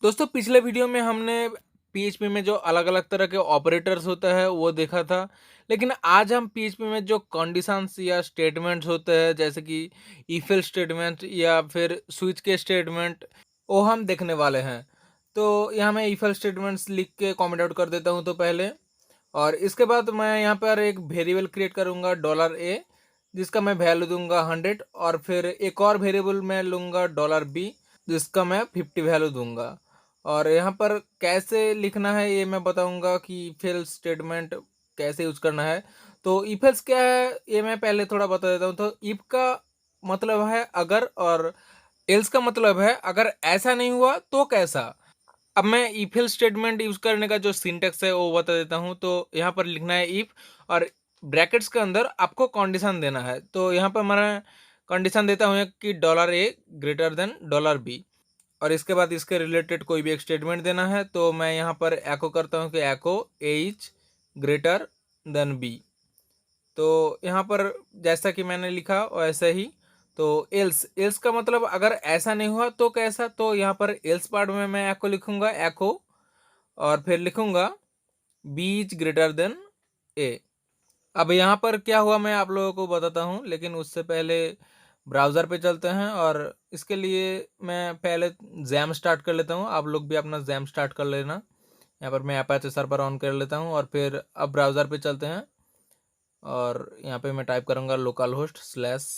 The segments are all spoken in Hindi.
दोस्तों पिछले वीडियो में हमने पीएचपी में जो अलग-अलग तरह के ऑपरेटर्स होता है वो देखा था। लेकिन आज हम पीएचपी में जो कंडीशंस या स्टेटमेंट्स होते हैं जैसे कि इफ एल्स स्टेटमेंट या फिर स्विच के स्टेटमेंट वो हम देखने वाले हैं। तो यहाँ मैं इफ एल्स स्टेटमेंट्स लिख के कमेंट आउट कर देता हूँ तो पहले और इसके बाद मैं यहाँ पर एक वेरिएबल क्रिएट करूँगा $a जिसका मैं वैल्यू दूंगा 100 और फिर एक और वेरिएबल मैं लूँगा $b जिसका मैं 50 वैल्यू दूंगा। और यहाँ पर कैसे लिखना है ये मैं बताऊंगा कि इफ एल्स स्टेटमेंट कैसे यूज करना है। तो इफ एल्स क्या है ये मैं पहले थोड़ा बता देता हूँ। तो इफ का मतलब है अगर और एल्स का मतलब है अगर ऐसा नहीं हुआ तो कैसा। अब मैं इफ एल्स स्टेटमेंट यूज करने का जो सिंटेक्स है वो बता देता हूँ। तो यहाँ पर लिखना है इफ और ब्रैकेट्स के अंदर आपको कंडीशन देना है। तो यहाँ पर मैं कंडीशन देता हूँ कि $a ग्रेटर देन $b और इसके बाद इसके रिलेटेड कोई भी एक स्टेटमेंट देना है। तो मैं यहाँ पर एको करता हूँ कि एको ए इज ग्रेटर देन बी। तो यहाँ पर जैसा कि मैंने लिखा वैसा ही। तो एल्स एल्स का मतलब अगर ऐसा नहीं हुआ तो कैसा। तो यहाँ पर एल्स पार्ट में मैं एको लिखूंगा एको और फिर लिखूंगा बी इज ग्रेटर देन ए। अब यहाँ पर क्या हुआ मैं आप लोगों को बताता हूँ लेकिन उससे पहले ब्राउज़र पे चलते हैं और इसके लिए मैं पहले जैम स्टार्ट कर लेता हूँ। आप लोग भी अपना जैम स्टार्ट कर लेना। यहाँ पर मैं अपाचे सर्वर ऑन कर लेता हूँ और फिर अब ब्राउज़र पे चलते हैं और यहाँ पे मैं टाइप करूँगा लोकल होस्ट स्लैश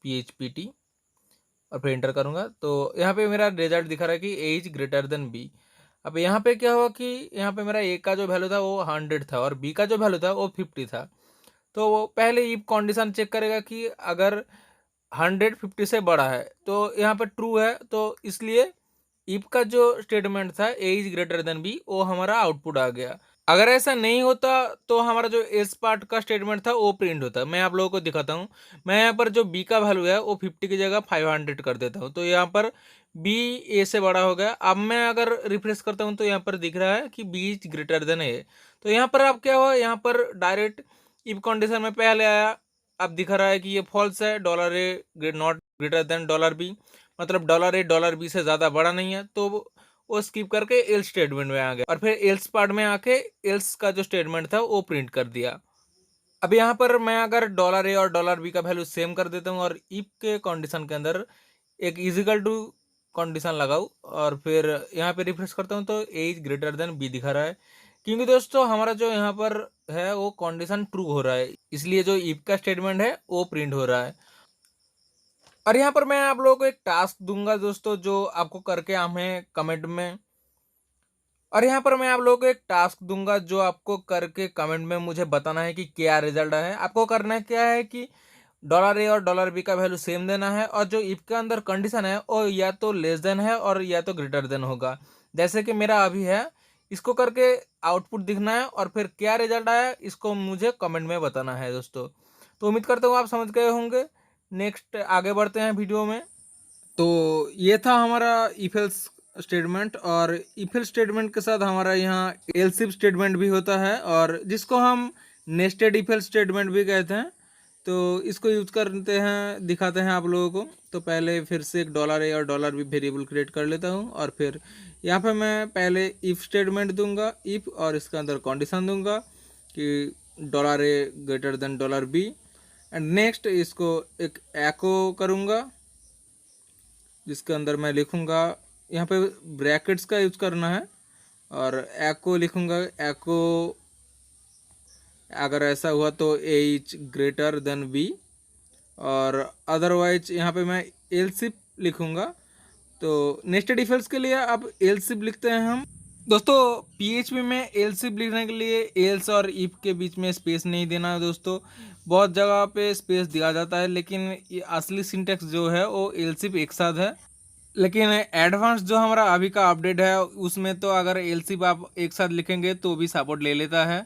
PHPT और फिर एंटर करूँगा। तो यहाँ पे मेरा रिजल्ट दिखा रहा है कि ए इज ग्रेटर देन बी। अब यहाँ पे क्या हुआ कि यहाँ पे मेरा ए का जो वैल्यू था वो 100 था और बी का जो वैल्यू था वो 50 था। तो वो पहले इफ कंडीशन चेक करेगा कि अगर 150 से बड़ा है तो यहाँ पर ट्रू है। तो इसलिए इफ का जो स्टेटमेंट था ए इज ग्रेटर देन बी वो हमारा आउटपुट आ गया। अगर ऐसा नहीं होता तो हमारा जो एस पार्ट का स्टेटमेंट था वो प्रिंट होता। मैं आप लोगों को दिखाता हूँ। मैं यहाँ पर जो बी का वैल्यू है वो 50 की जगह 500 कर देता हूँ। तो यहाँ पर बी ए से बड़ा हो गया। अब मैं अगर रिफ्रेश करता हूँ तो यहाँ पर दिख रहा है कि बी इज ग्रेटर देन ए। तो यहाँ पर अब क्या हुआ यहाँ पर डायरेक्ट इफ कंडीशन में पहले आया। अब दिख रहा है कि ये फॉल्स है $a not greater than $b मतलब $a $b से ज़्यादा बड़ा नहीं है। तो वो स्किप करके एल्स स्टेटमेंट में आ गया और फिर एल्स पार्ट में आके एल्स का जो स्टेटमेंट था वो प्रिंट कर दिया। अब यहाँ पर मैं अगर $a और $b का वैल्यू सेम कर देता हूँ और इफ के कंडीशन के अंदर एक इजिकल टू कंडीशन लगाऊँ और फिर यहाँ पे रिफ्रेश करता हूँ तो ए इज ग्रेटर देन बी दिखा रहा है। क्योंकि दोस्तों हमारा जो यहाँ पर है वो कंडीशन ट्रू हो रहा है इसलिए जो इफ का स्टेटमेंट है वो प्रिंट हो रहा है। और यहाँ पर मैं आप लोगों को एक टास्क दूंगा दोस्तों जो आपको करके हमें कमेंट में और यहाँ पर मैं आप लोगों को एक टास्क दूंगा जो आपको करके कमेंट में मुझे बताना है कि क्या रिजल्ट है। आपको करना क्या है कि $a और $b का वैल्यू सेम देना है और जो इफ के अंदर कंडीशन है वो या तो लेस देन है और या तो ग्रेटर देन होगा जैसे कि मेरा अभी है। इसको करके आउटपुट दिखना है और फिर क्या रिजल्ट आया इसको मुझे कमेंट में बताना है दोस्तों। तो उम्मीद करता हूँ आप समझ गए होंगे। नेक्स्ट आगे बढ़ते हैं वीडियो में। तो ये था हमारा इफ एल्स स्टेटमेंट और इफ एल्स स्टेटमेंट के साथ हमारा यहाँ एल्स इफ स्टेटमेंट भी होता है और जिसको हम नेस्टेड इफ एल्स स्टेटमेंट भी कहते हैं। तो इसको यूज करते हैं दिखाते हैं आप लोगों को। तो पहले फिर से एक $a और $b वेरिएबल क्रिएट कर लेता हूँ और फिर यहाँ पे मैं पहले इफ स्टेटमेंट दूंगा इफ और इसके अंदर कंडीशन दूंगा कि $a greater than $b and next इसको एक एको करूँगा जिसके अंदर मैं लिखूँगा यहाँ पे ब्रैकेट्स का यूज करना है और एको लिखूँगा एको अगर ऐसा हुआ तो ए इज ग्रेटर देन बी और अदरवाइज यहाँ पे मैं एल्स इफ लिखूँगा। तो नेस्टेड इफ एल्स के लिए अब एल्स इफ लिखते हैं हम। दोस्तों पीएचपी में एल्स इफ लिखने के लिए एल्स और इफ के बीच में स्पेस नहीं देना है दोस्तों। बहुत जगह पे स्पेस दिया जाता है लेकिन ये असली सिंटेक्स जो है वो एल्स इफ एक साथ है। लेकिन एडवांस जो हमारा अभी का अपडेट है उसमें तो अगर एलसीफ आप एक साथ लिखेंगे तो भी सपोर्ट ले लेता है।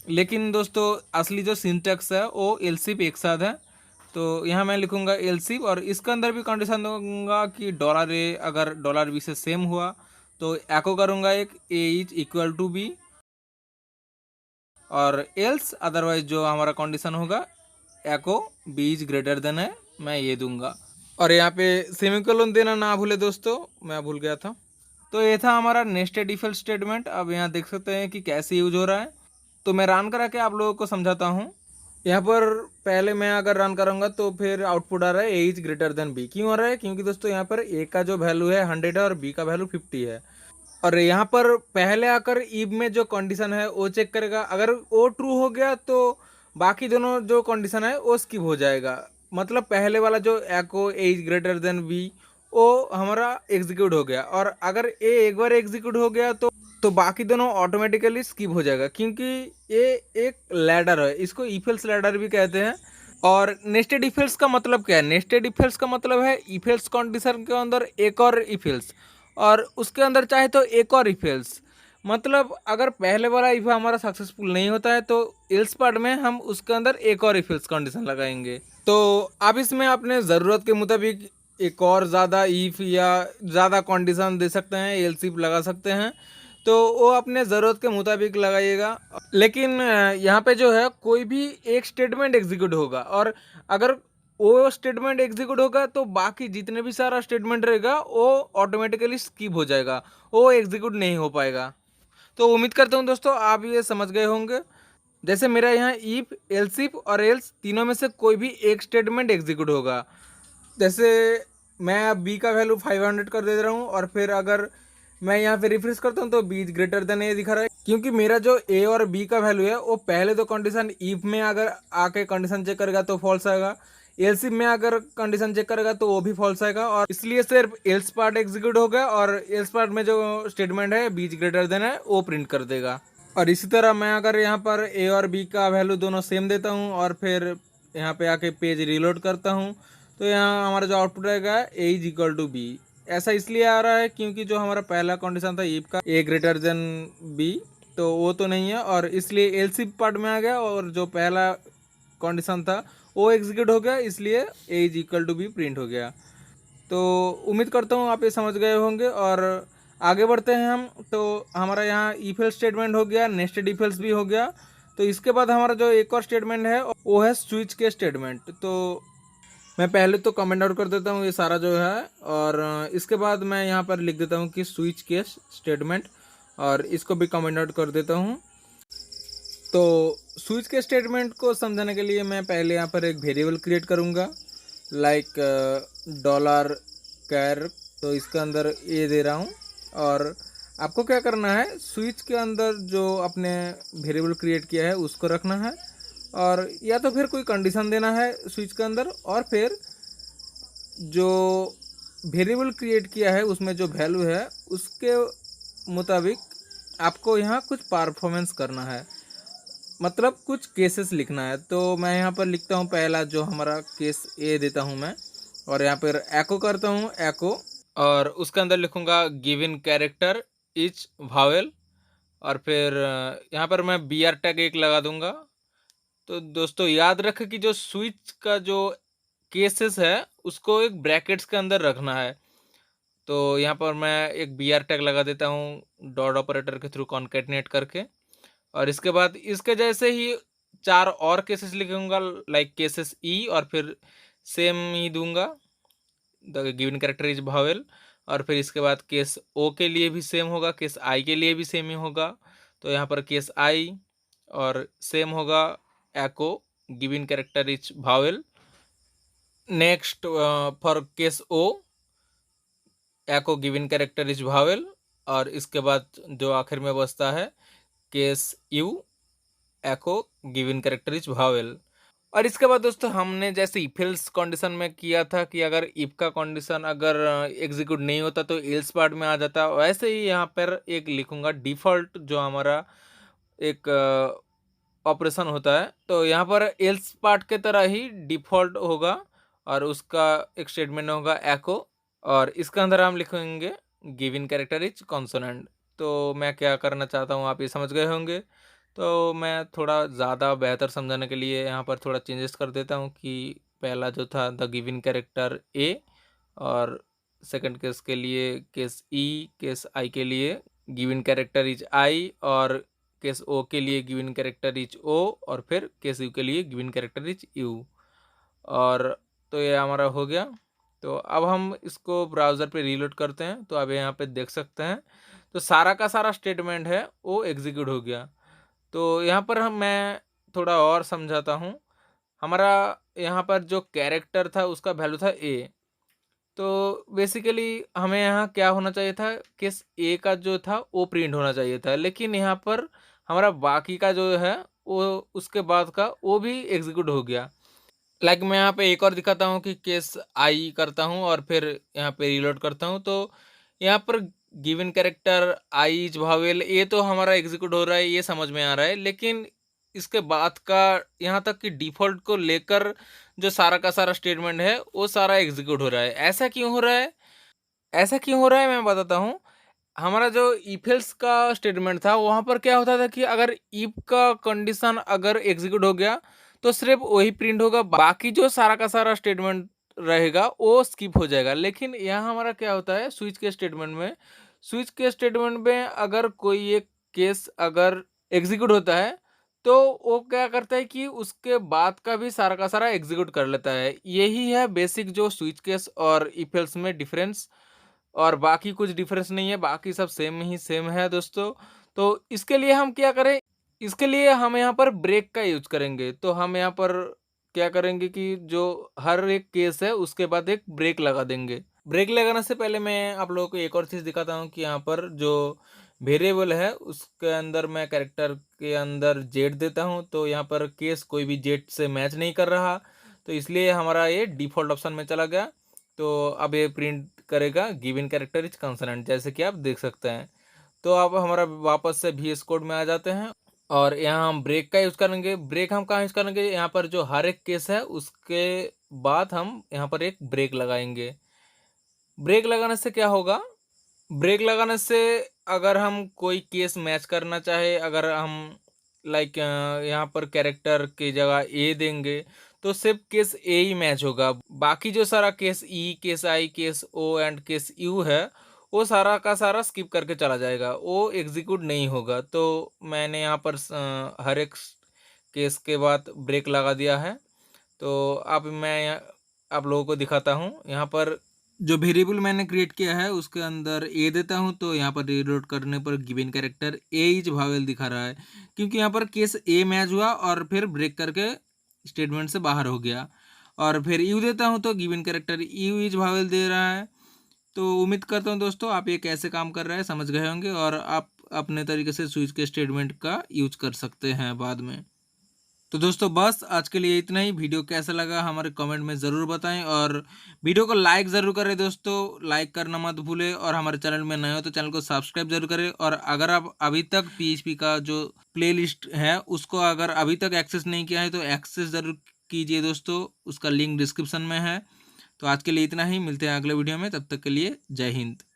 लेकिन दोस्तों असली जो सिंटेक्स है वो एलसीफ एक साथ है। तो यहाँ मैं लिखूँगा एलसीफ और इसके अंदर भी कंडीशन दूंगा कि $a अगर $b से सेम हुआ तो एको करूँगा एक ए इज इक्वल टू बी और एल्स अदरवाइज जो हमारा कंडीशन होगा एको बी इज ग्रेटर देन है मैं ये दूंगा। और यहाँ पे सेमीकोलन देना ना भूले दोस्तों मैं भूल गया था। तो ये था हमारा नेस्टेड इफ एल्स स्टेटमेंट। अब यहाँ देख सकते हैं कि कैसे यूज हो रहा है। तो मैं रन करा के आप लोगों को समझाता हूँ। यहाँ पर पहले मैं अगर रन करूँगा तो फिर आउटपुट आ रहा है ए इज ग्रेटर देन बी। क्यों आ रहा है? क्योंकि दोस्तों यहाँ पर ए का जो वैल्यू है 100 है और बी का वैल्यू 50 है। और यहाँ पर पहले आकर इफ में जो कंडीशन है वो चेक करेगा। अगर वो ट्रू हो गया तो बाकी दोनों जो कंडीशन है वो स्किप हो जाएगा। मतलब पहले वाला जो एको ए इज ग्रेटर देन बी वो हमारा एग्जीक्यूट हो गया। और अगर ए एक बार एग्जीक्यूट हो गया तो बाकी दोनों ऑटोमेटिकली स्किप हो जाएगा, क्योंकि ये एक लैडर है। इसको इफ एल्स लैडर भी कहते हैं। और नेस्टेड इफ एल्स का मतलब क्या है? नेस्टेड इफ एल्स का मतलब है इफ एल्स कंडीशन के अंदर एक और इफ एल्स, और उसके अंदर चाहे तो एक और इफ एल्स। मतलब अगर पहले वाला इफ हमारा सक्सेसफुल नहीं होता है तो एल्स पार्ट में हम उसके अंदर एक और इफ एल्स कंडीशन लगाएंगे। तो आप इसमें अपने ज़रूरत के मुताबिक एक और ज़्यादा इफ या ज़्यादा कंडीशन दे सकते हैं, एल्स इफ लगा सकते हैं। तो वो अपने ज़रूरत के मुताबिक लगाइएगा। लेकिन यहाँ पे जो है कोई भी एक स्टेटमेंट एग्जीक्यूट होगा, और अगर वो स्टेटमेंट एग्जीक्यूट होगा तो बाकी जितने भी सारा स्टेटमेंट रहेगा वो ऑटोमेटिकली स्किप हो जाएगा, वो एग्जीक्यूट नहीं हो पाएगा। तो उम्मीद करता हूँ दोस्तों आप ये समझ गए होंगे। जैसे मेरा यहाँ इफ, एल्स इफ और एल्स तीनों में से कोई भी एक स्टेटमेंट एग्जीक्यूट होगा। जैसे मैं अब बी का वैल्यू 500 कर दे रहा हूँ, और फिर अगर मैं यहाँ पे रिफ्रेश करता हूँ तो बी इज ग्रेटर देन ए दिखा रहा है। क्योंकि मेरा जो ए और बी का वैल्यू है वो पहले तो कंडीशन इफ में अगर आके कंडीशन चेक करेगा तो फॉल्स आएगा, एल्स इफ में अगर कंडीशन चेक करेगा तो वो भी फॉल्स आएगा। और इसलिए सिर्फ एल्स पार्ट एग्जीक्यूट हो गया, और एल्स पार्ट में जो स्टेटमेंट है बी इज ग्रेटर देन है वो प्रिंट कर देगा। और इसी तरह मैं अगर यहाँ पर ए और बी का वैल्यू दोनों सेम देता हूँ और फिर यहाँ पे आके पेज रिलोड करता हूँ, तो यहाँ हमारा जो आउटपुट रहेगा ए इज इक्वल टू बी। ऐसा इसलिए आ रहा है क्योंकि जो हमारा पहला कंडीशन था इफ का ए ग्रेटर देन बी, तो वो तो नहीं है, और इसलिए एल्स इफ पार्ट में आ गया, और जो पहला कंडीशन था वो एग्जीक्यूट हो गया, इसलिए A is equal to B print हो गया। तो उम्मीद करता हूँ आप ये समझ गए होंगे। और आगे बढ़ते हैं हम। तो हमारा यहाँ इफ एल्स स्टेटमेंट हो गया, नेस्टेड इफ एल्स भी हो गया। तो इसके बाद हमारा जो एक और स्टेटमेंट है वो है स्विच केस स्टेटमेंट। तो मैं पहले तो कमेंट आउट कर देता हूँ ये सारा जो है, और इसके बाद मैं यहाँ पर लिख देता हूँ कि स्विच केस स्टेटमेंट, और इसको भी कमेंट आउट कर देता हूँ। तो स्विच के स्टेटमेंट को समझाने के लिए मैं पहले यहाँ पर एक वेरिएबल क्रिएट करूँगा, लाइक डॉलर कैर। तो इसके अंदर ये दे रहा हूँ, और आपको क्या करना है, स्विच के अंदर जो आपने वेरिएबल क्रिएट किया है उसको रखना है, और या तो फिर कोई कंडीशन देना है स्विच के अंदर, और फिर जो वेरिएबल क्रिएट किया है उसमें जो वैल्यू है उसके मुताबिक आपको यहाँ कुछ परफॉर्मेंस करना है, मतलब कुछ केसेस लिखना है। तो मैं यहाँ पर लिखता हूँ पहला जो हमारा केस ए देता हूँ मैं, और यहाँ पर एको करता हूँ एको, और उसके अंदर लिखूँगा गिवन कैरेक्टर इच वावेल, और फिर यहाँ पर मैं बी आर टैग एक लगा दूंगा। तो दोस्तों याद रखें कि जो स्विच का जो केसेस है उसको एक ब्रैकेट्स के अंदर रखना है। तो यहाँ पर मैं एक बी आर टैग लगा देता हूँ डॉट ऑपरेटर के थ्रू कॉन्केटनेट करके, और इसके बाद इसके जैसे ही चार और केसेस लिखूंगा, लाइक केसेस ई, और फिर सेम ही दूंगा the given character is vowel. और फिर इसके बाद केस ओ के लिए भी सेम होगा, केस आई के लिए भी सेम ही होगा। तो यहाँ पर केस आई और सेम होगा echo given character is vowel. Next for case O echo given character is vowel, और इसके बाद जो आखिर में बचता है case U echo given character is vowel. और इसके बाद दोस्तों हमने जैसे इफ एल्स कंडीशन में किया था कि अगर इफ का कंडीशन अगर एग्जीक्यूट नहीं होता तो एल्स पार्ट में आ जाता, वैसे ही यहाँ पर एक लिखूंगा डिफ़ॉल्ट जो हमारा एक ऑपरेशन होता है। तो यहाँ पर एल्स पार्ट के तरह ही डिफ़ॉल्ट होगा, और उसका एक स्टेटमेंट होगा एको, और इसके अंदर हम लिखेंगे गिवन कैरेक्टर इज कॉन्सोनेंट। तो मैं क्या करना चाहता हूँ आप ये समझ गए होंगे। तो मैं थोड़ा ज़्यादा बेहतर समझाने के लिए यहाँ पर थोड़ा चेंजेस कर देता हूँ कि पहला जो था द गिवन कैरेक्टर ए, और सेकंड केस के लिए केस ई, केस आई के लिए गिवन कैरेक्टर इज आई, और केस ओ के लिए गिवन कैरेक्टर इज ओ, और फिर केस यू के लिए गिवन कैरेक्टर इज यू। और तो ये हमारा हो गया। तो अब हम इसको ब्राउज़र पे रीलोड करते हैं, तो अब यहाँ पे देख सकते हैं, तो सारा का सारा स्टेटमेंट है वो एग्ज़ीक्यूट हो गया। तो यहाँ पर हम मैं थोड़ा और समझाता हूँ। हमारा यहाँ पर जो कैरेक्टर था उसका वैल्यू था ए। तो बेसिकली हमें यहाँ क्या होना चाहिए था, केस ए का जो था वो प्रिंट होना चाहिए था, लेकिन यहाँ पर हमारा बाकी का जो है वो उसके बाद का वो भी एग्जीक्यूट हो गया। लाइक मैं यहाँ पे एक और दिखाता हूँ कि केस आई करता हूँ और फिर यहाँ पे रीलोड करता हूँ, तो यहाँ पर given character I is Wavell ये तो हमारा एग्जीक्यूट हो रहा है, ये समझ में आ रहा है, लेकिन इसके बाद का यहाँ तक कि डिफ़ॉल्ट को लेकर जो सारा का सारा स्टेटमेंट है वो सारा एग्जीक्यूट हो रहा है। ऐसा क्यों हो रहा है? ऐसा क्यों हो रहा है मैं बताता हूँ। हमारा जो इफ एल्स का स्टेटमेंट था वहाँ पर क्या होता था कि अगर इफ का कंडीशन अगर एग्जीक्यूट हो गया तो सिर्फ वही प्रिंट होगा, बाकी जो सारा का सारा स्टेटमेंट रहेगा वो स्किप हो जाएगा। लेकिन यहाँ हमारा क्या होता है, स्विच के स्टेटमेंट में अगर कोई एक केस अगर एग्जीक्यूट होता है तो वो क्या करता है कि उसके बाद का भी सारा का सारा एग्जीक्यूट कर लेता है। यही है बेसिक जो स्विच केस और इफ एल्स में डिफरेंस, और बाकी कुछ डिफरेंस नहीं है, बाकी सब सेम ही सेम है दोस्तों। तो इसके लिए हम क्या करें, इसके लिए हम यहाँ पर ब्रेक का यूज़ करेंगे। तो हम यहाँ पर क्या करेंगे कि जो हर एक केस है उसके बाद एक ब्रेक लगा देंगे। ब्रेक लगाने से पहले मैं आप लोगों को एक और चीज़ दिखाता हूँ कि यहाँ पर जो वेरिएबल है उसके अंदर मैं कैरेक्टर के अंदर जेड देता हूँ, तो यहाँ पर केस कोई भी जेड से मैच नहीं कर रहा, तो इसलिए हमारा ये डिफ़ॉल्ट ऑप्शन में चला गया। तो अब ये प्रिंट करेगा गिवन कैरेक्टर इज कंसोनेंट, जैसे कि आप देख सकते हैं। तो अब हमारा वापस से VS कोड में आ जाते हैं और यहाँ हम ब्रेक का यूज़ करेंगे। ब्रेक हम कहाँ यूज़ करेंगे, यहाँ पर जो हर एक केस है उसके बाद हम यहाँ पर एक ब्रेक लगाएंगे। ब्रेक लगाने से क्या होगा, ब्रेक लगाने से अगर हम कोई केस मैच करना चाहे, अगर हम लाइक यहाँ पर कैरेक्टर की जगह ए देंगे तो सिर्फ केस ए ही मैच होगा, बाकी जो सारा case E, case I, case O and case U है वो सारा का सारा स्किप करके चला जाएगा, वो एग्जीक्यूट नहीं होगा। तो मैंने यहाँ पर हर एक केस के बाद ब्रेक लगा दिया है। तो अब मैं आप लोगों को दिखाता हूँ। यहाँ पर जो वेरिएबल मैंने क्रिएट किया है उसके अंदर ए देता हूँ, तो यहाँ पर रीलोड करने पर given character A is Wavell दिखा रहा है, क्योंकि यहाँ पर केस ए मैच हुआ और फिर ब्रेक करके स्टेटमेंट से बाहर हो गया। और फिर यू देता हूँ तो given character U is vowel दे रहा है। तो उम्मीद करता हूँ दोस्तों आप ये कैसे काम कर रहा है समझ गए होंगे, और आप अपने तरीके से स्विच के स्टेटमेंट का यूज कर सकते हैं बाद में। तो दोस्तों बस आज के लिए इतना ही। वीडियो कैसा लगा हमारे कमेंट में ज़रूर बताएं, और वीडियो को लाइक ज़रूर करें दोस्तों, लाइक करना मत भूलें, और हमारे चैनल में नए हो तो चैनल को सब्सक्राइब जरूर करें। और अगर आप अभी तक PHP का जो प्लेलिस्ट है उसको अगर अभी तक एक्सेस नहीं किया है तो एक्सेस ज़रूर कीजिए दोस्तों, उसका लिंक डिस्क्रिप्शन में है। तो आज के लिए इतना ही, मिलते हैं अगले वीडियो में, तब तक के लिए जय हिंद।